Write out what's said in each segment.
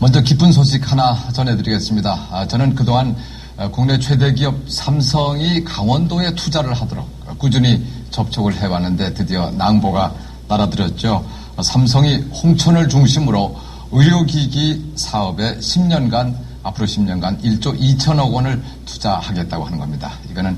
먼저 기쁜 소식 하나 전해드리겠습니다. 저는 그동안 국내 최대 기업 삼성이 강원도에 투자를 하도록 꾸준히 접촉을 해왔는데 드디어 낭보가 날아들었죠. 삼성이 홍천을 중심으로 의료기기 사업에 앞으로 10년간 1조 2천억 원을 투자하겠다고 하는 겁니다. 이거는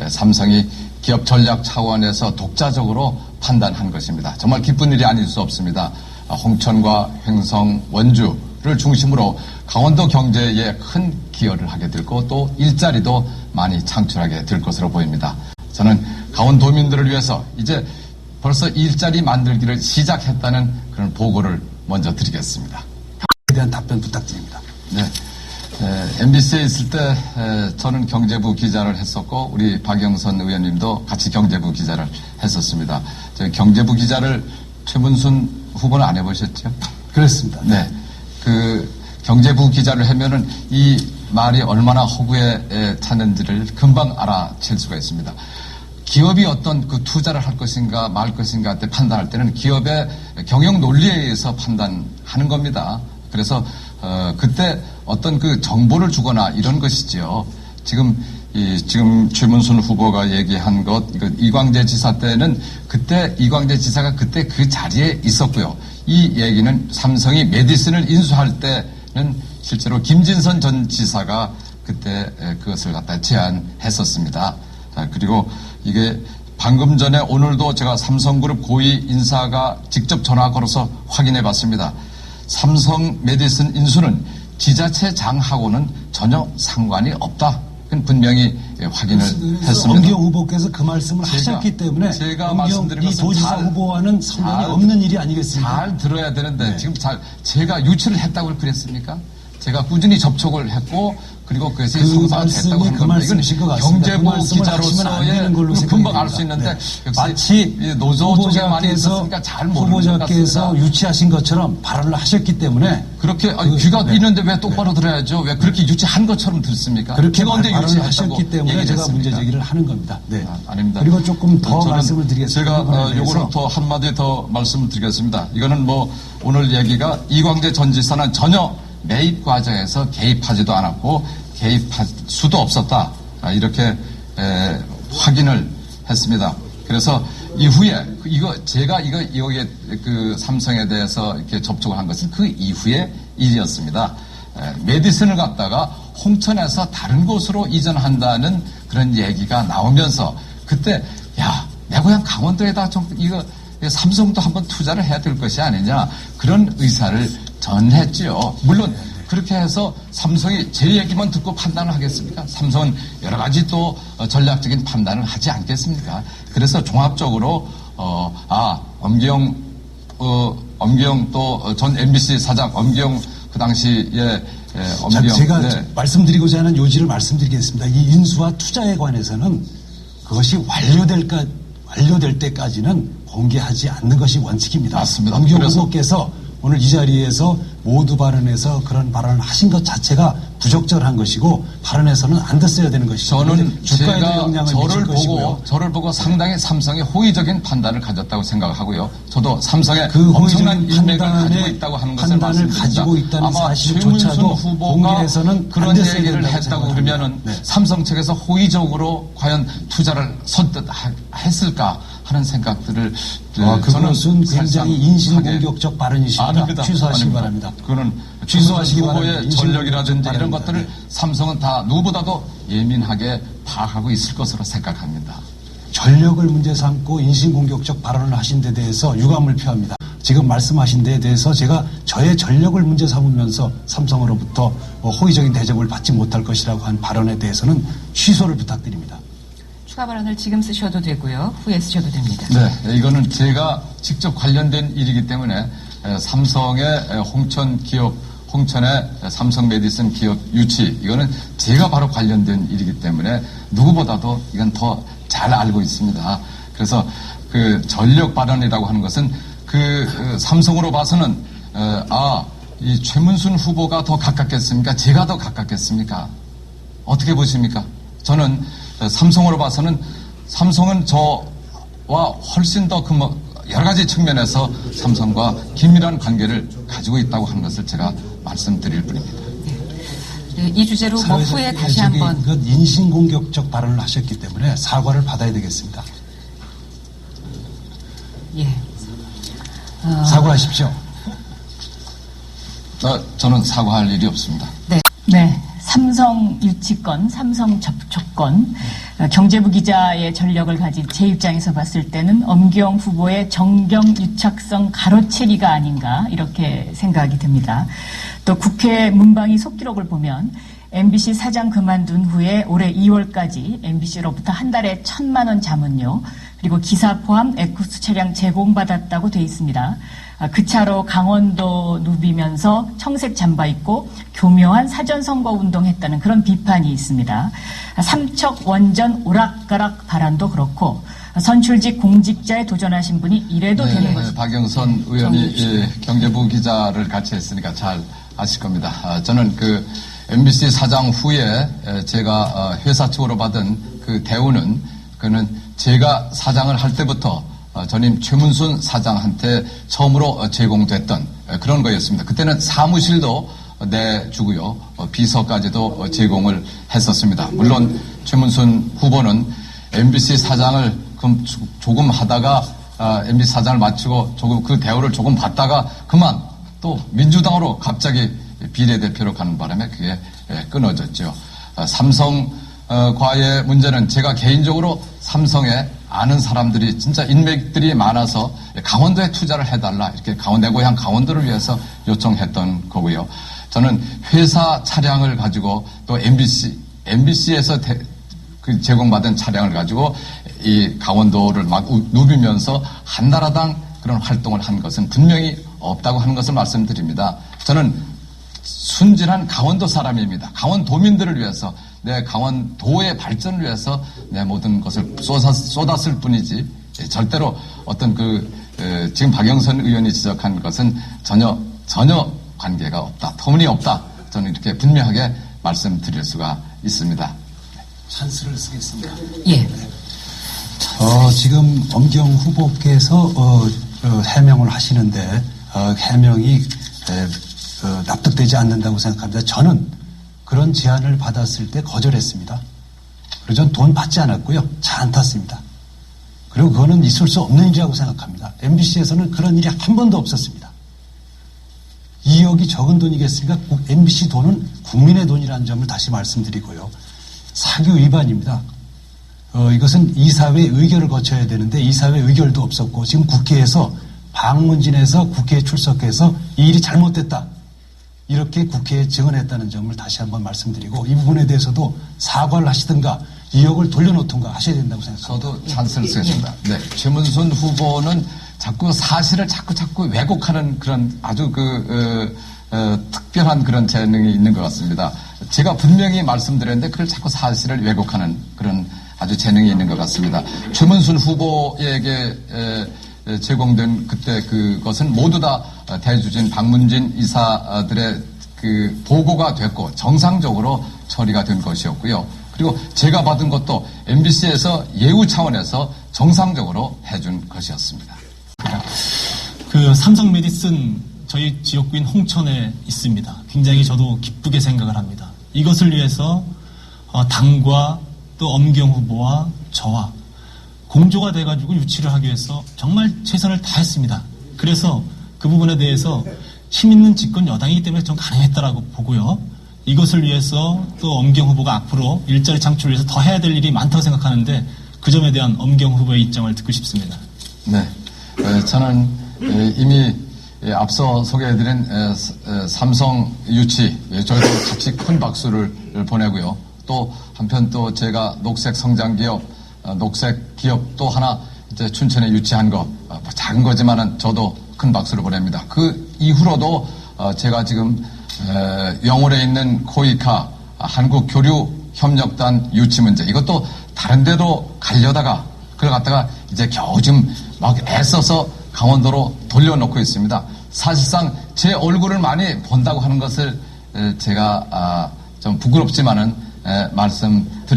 삼성이 기업 전략 차원에서 독자적으로 판단한 것입니다. 정말 기쁜 일이 아닐 수 없습니다. 홍천과 횡성, 원주를 중심으로 강원도 경제에 큰 기여를 하게 될 거고 또 일자리도 많이 창출하게 될 것으로 보입니다. 저는 강원도민들을 위해서 이제 벌써 일자리 만들기를 시작했다는 그런 보고를 먼저 드리겠습니다. 에 대한 답변 부탁드립니다. 네. MBC에 있을 때 저는 경제부 기자를 했었고 우리 박영선 의원님도 같이 경제부 기자를 했었습니다. 저희 경제부 기자를 최문순 후보는 안 해보셨죠? 그렇습니다. 네. 그 경제부 기자를 하면은 이 말이 얼마나 허구에 차는지를 금방 알아챌 수가 있습니다. 기업이 어떤 그 투자를 할 것인가 말 것인가 때 판단할 때는 기업의 경영 논리에 의해서 판단하는 겁니다. 그래서 그때 어떤 그 정보를 주거나 이런 것이지요. 지금 최문순 후보가 얘기한 것, 이광재 지사 때는 그때 이광재 지사가 그때 그 자리에 있었고요. 이 얘기는 삼성이 메디슨을 인수할 때는 실제로 김진선 전 지사가 그때 그것을 갖다 제안했었습니다. 그리고 이게 방금 전에 오늘도 제가 삼성그룹 고위 인사가 직접 전화 걸어서 확인해 봤습니다. 삼성 메디슨 인수는 지자체장하고는 전혀 상관이 없다. 분명히 확인을 했습니다. 엄기영 후보께서 그 말씀을 하셨기 때문에 제가 말씀드린 것은 도지사 후보와는 상관이 없는 일이 아니겠습니까? 잘 들어야 되는데 지금 제가 유치를 했다고 그랬습니까? 제가 꾸준히 접촉을 했고 그리고 그것이 성사가 됐다고 하는 겁니다. 이건 경제부 기자로서의 금방 알 수 있는데 마치 노조 쪽에 많이 있었으니까 잘 모르는 것 같습니다. 후보자께서 유치하신 것처럼 발언을 하셨기 때문에 그렇게 귀가 있는데 왜 똑바로 들어야죠? 왜 그렇게 유치한 것처럼 듣습니까? 그렇게 발언을 하셨기 때문에 제가 문제 제기를 하는 겁니다. 네, 아닙니다. 그리고 조금 더 말씀을 드리겠습니다. 제가 요거는 더 한마디 더 말씀을 드리겠습니다. 이거는 뭐 오늘 얘기가 이광재 전 지사는 전혀 매입 과정에서 개입하지도 않았고 개입할 수도 없었다. 이렇게 확인을 했습니다. 그래서 이후에 제가 여기에 그 삼성에 대해서 이렇게 접촉을 한 것은 그 이후의 일이었습니다. 메디슨을 갖다가 홍천에서 다른 곳으로 이전한다는 그런 얘기가 나오면서 그때 내 고향 강원도에다 좀 삼성도 한번 투자를 해야 될 것이 아니냐 그런 의사를 전했지요. 물론 그렇게 해서 삼성이 제 얘기만 듣고 판단을 하겠습니까? 삼성은 여러 가지 또 전략적인 판단을 하지 않겠습니까? 그래서 종합적으로 엄기영 또 전 MBC 사장 엄기영 그 당시에 엄기영 제가 말씀드리고자 하는 요지를 말씀드리겠습니다. 이 인수와 투자에 관해서는 그것이 완료될 때까지는 공개하지 않는 것이 원칙입니다. 맞습니다. 엄기영 후보께서 오늘 이 자리에서 모두 발언해서 그런 발언을 하신 것 자체가 부적절한 것이고 발언해서는 안 됐어야 되는 것이죠. 저는 주가에도 영향을 미칠 것이고요. 저를 보고 상당히 삼성의 호의적인 판단을 가졌다고 생각하고요. 저도 삼성의 그 엄청난 인맥을 가지고 있다고 하는 것을 판단을 가지고 있다는 아마 사실조차도 후보가 공개해서는 그런 얘기를 했다고 그러면은 네. 삼성 측에서 호의적으로 과연 투자를 선뜻 했을까 하는 생각들을 그것은 굉장히 인신공격적 발언이십니다. 취소하시기 바랍니다. 그거는 취소하시기 후보의 바랍니다. 전력이라든지 이런 것들을 네. 삼성은 다 누구보다도 예민하게 파악하고 있을 것으로 생각합니다. 전력을 문제 삼고 인신공격적 발언을 하신 데 대해서 유감을 표합니다. 지금 말씀하신 데에 대해서 제가 저의 전력을 문제 삼으면서 삼성으로부터 호의적인 대접을 받지 못할 것이라고 한 발언에 대해서는 취소를 부탁드립니다. 추가 발언을 지금 쓰셔도 되고요. 후에 쓰셔도 됩니다. 네, 이거는 제가 직접 관련된 일이기 때문에 삼성의 홍천의 삼성 메디슨 기업 유치 이거는 제가 바로 관련된 일이기 때문에 누구보다도 이건 더 잘 알고 있습니다. 그래서 그 전력 발언이라고 하는 것은 삼성으로 봐서는 이 최문순 후보가 더 가깝겠습니까? 제가 더 가깝겠습니까? 어떻게 보십니까? 저는 삼성으로 봐서는 삼성은 저와 훨씬 더 여러 가지 측면에서 삼성과 긴밀한 관계를 가지고 있다고 하는 것을 제가 말씀드릴 뿐입니다. 네, 이 주제로 뭐 후에 다시 한번 인신공격적 발언을 하셨기 때문에 사과를 받아야 되겠습니다. 예. 사과하십시오. 저는 사과할 일이 없습니다. 네. 삼성 유치권, 삼성 접촉권, 경제부 기자의 전력을 가진 제 입장에서 봤을 때는 엄기영 후보의 정경 유착성 가로채기가 아닌가 이렇게 생각이 듭니다. 또 국회 문방위 속기록을 보면 MBC 사장 그만둔 후에 올해 2월까지 MBC로부터 한 달에 1,000만 원 자문료 그리고 기사 포함 에쿠스 차량 제공받았다고 돼 있습니다. 그 차로 강원도 누비면서 청색 잠바 입고 교묘한 사전선거 운동했다는 그런 비판이 있습니다. 삼척 원전 오락가락 발언도 그렇고 선출직 공직자에 도전하신 분이 이래도 되는 것입니다. 박영선 의원이 경제부 기자를 같이 했으니까 잘 아실 겁니다. 저는 그 MBC 사장 후에 제가 회사 측으로 받은 그 대우는 그는 제가 사장을 할 때부터 전임 최문순 사장한테 처음으로 제공됐던 그런 거였습니다. 그때는 사무실도 내주고요. 비서까지도 제공을 했었습니다. 물론 최문순 후보는 MBC 사장을 조금 하다가 MBC 사장을 마치고 조금 그 대우를 조금 받다가 그만 또 민주당으로 갑자기 비례대표로 가는 바람에 그게 끊어졌죠. 삼성과의 문제는 제가 개인적으로 삼성에 아는 사람들이 진짜 인맥들이 많아서 강원도에 투자를 해달라 이렇게 내 고향 강원도를 위해서 요청했던 거고요. 저는 회사 차량을 가지고 또 MBC에서 제공받은 차량을 가지고 이 강원도를 막 누비면서 한나라당 그런 활동을 한 것은 분명히 없다고 하는 것을 말씀드립니다. 저는 순진한 강원도 사람입니다. 강원도민들을 위해서 내 강원도의 발전을 위해서 내 모든 것을 쏟았을 뿐이지 절대로 어떤 지금 박영선 의원이 지적한 것은 전혀 관계가 없다. 터무니없다. 저는 이렇게 분명하게 말씀드릴 수가 있습니다. 찬스를 쓰겠습니다. 예. 지금 엄기영 후보께서 해명을 하시는데 해명이 납득되지 않는다고 생각합니다. 저는 그런 제안을 받았을 때 거절했습니다. 그리고 전 돈 받지 않았고요. 차 안 탔습니다. 그리고 그거는 있을 수 없는 일이라고 생각합니다. MBC에서는 그런 일이 한 번도 없었습니다. 2억이 적은 돈이겠습니까? MBC 돈은 국민의 돈이라는 점을 다시 말씀드리고요. 사규 위반입니다. 이것은 이사회 의결을 거쳐야 되는데 이사회 의결도 없었고 지금 국회에서 방문진에서 국회에 출석해서 이 일이 잘못됐다. 이렇게 국회에 증언했다는 점을 다시 한번 말씀드리고 이 부분에 대해서도 사과를 하시든가 2억을 돌려놓든가 하셔야 된다고 생각합니다. 저도 찬스를 쓰겠습니다. 네, 최문순 후보는 자꾸 사실을 자꾸 왜곡하는 그런 아주 특별한 그런 재능이 있는 것 같습니다. 제가 분명히 말씀드렸는데 그걸 자꾸 사실을 왜곡하는 그런 아주 재능이 있는 것 같습니다. 최문순 후보에게 제공된 그때 그것은 모두 다 대주진 방문진 이사들의 그 보고가 됐고 정상적으로 처리가 된 것이었고요. 그리고 제가 받은 것도 MBC에서 예우 차원에서 정상적으로 해준 것이었습니다. 그 삼성 메디슨 저희 지역구인 홍천에 있습니다. 굉장히 저도 기쁘게 생각을 합니다. 이것을 위해서 당과 또 엄기영 후보와 저와 공조가 돼가지고 유치를 하기 위해서 정말 최선을 다했습니다. 그래서 그 부분에 대해서 힘 있는 집권 여당이기 때문에 좀 가능했다라고 보고요. 이것을 위해서 또 엄기영 후보가 앞으로 일자리 창출을 위해서 더 해야 될 일이 많다고 생각하는데 그 점에 대한 엄기영 후보의 입장을 듣고 싶습니다. 네, 저는 이미 앞서 소개해드린 삼성 유치 저희도 같이 큰 박수를 보내고요. 또 한편 또 제가 녹색 성장 기업 녹색 기업 또 하나 이제 춘천에 유치한 거 작은 거지만은 저도 큰 박수를 보냅니다. 그 이후로도 제가 지금 영월에 있는 코이카 한국교류협력단 유치 문제 이것도 다른 데도 가려다가 그걸 갖다가 이제 겨우 지금 막 애써서 강원도로 돌려놓고 있습니다. 사실상 제 얼굴을 많이 본다고 하는 것을 제가 좀 부끄럽지만은 말씀드립니다.